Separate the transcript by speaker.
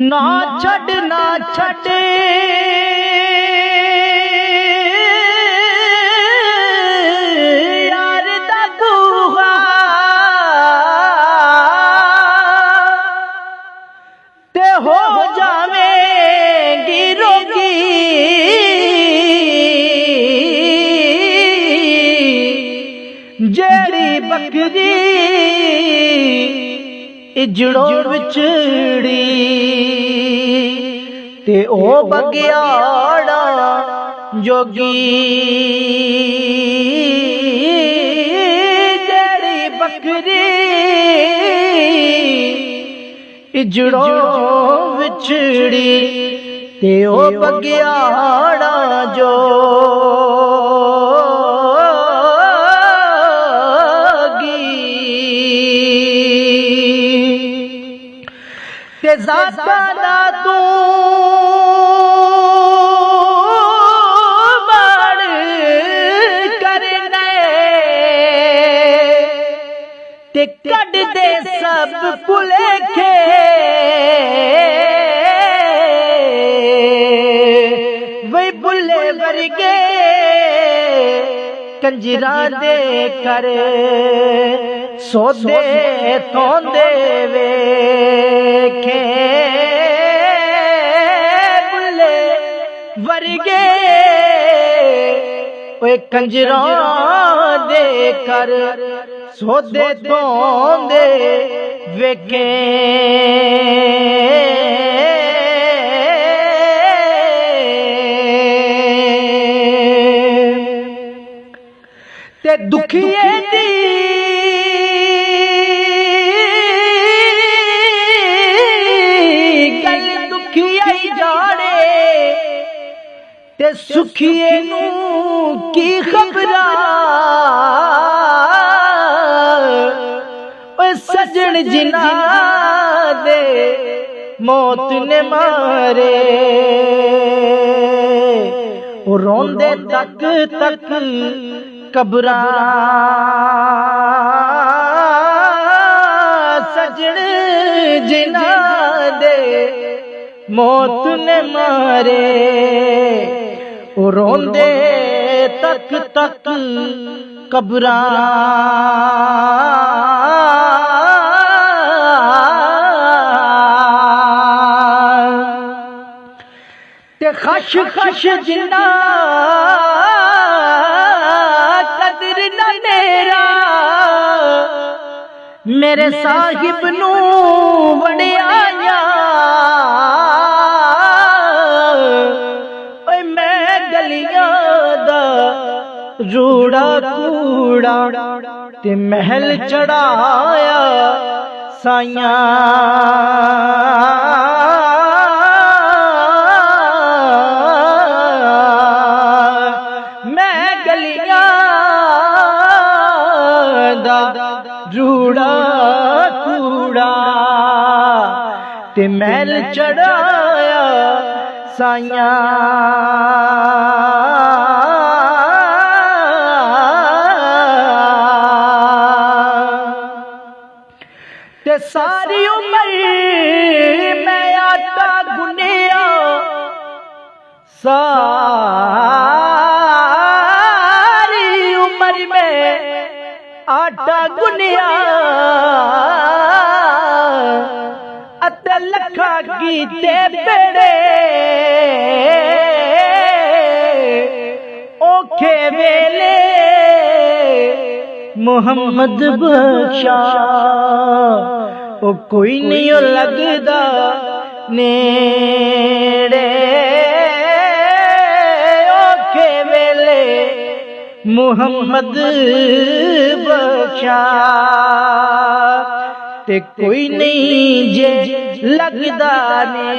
Speaker 1: ना छड़ यार दा बूहा ते हो जावेंगी रोगी जेड़ी बकरी इजड़ों विछड़ी ते ओ बगियाड़ा जोगी जेड़ी बकरी इजड़ों विछड़ी ते ओ बगियाड़ा ते ज़ाता ना तू बाड़ करने ते कट दे सब भुलेखे वे भुले वर्गे कंजरा दे कर सोदे तोंदे वेखे भुले वर्गे ओए कंजरा दे कर सोदे तोंदे वेखे ते दुखिए दी गल दुखिए जाने ते सुखिए नू की खबरा सजन जिना दे मौत ने मारे रोंदे तक तक कब्रा सजन जिना दे मौत ने मारे रोंदे तक तक कब्रा ते खश खश जिना कदर न मेरा मेरे साहिब नू वड़िया मैं गलियां दा रूड़ा कूड़ा ते महल चढ़ाया साइया रूड़ा कूड़ा ते महल चढ़ाया साइया ते सारी उम्र मैं आटा गुनिया सारी उम्र में आटा गुनिया अते लखा कीते बेड़े ओखे वेले मोहम्मद बख्शा ओ कोई नहीं लगदा नेड़े ओखे वेले मोहम्मद बख्शा ते कोई नहीं जे लगदा ने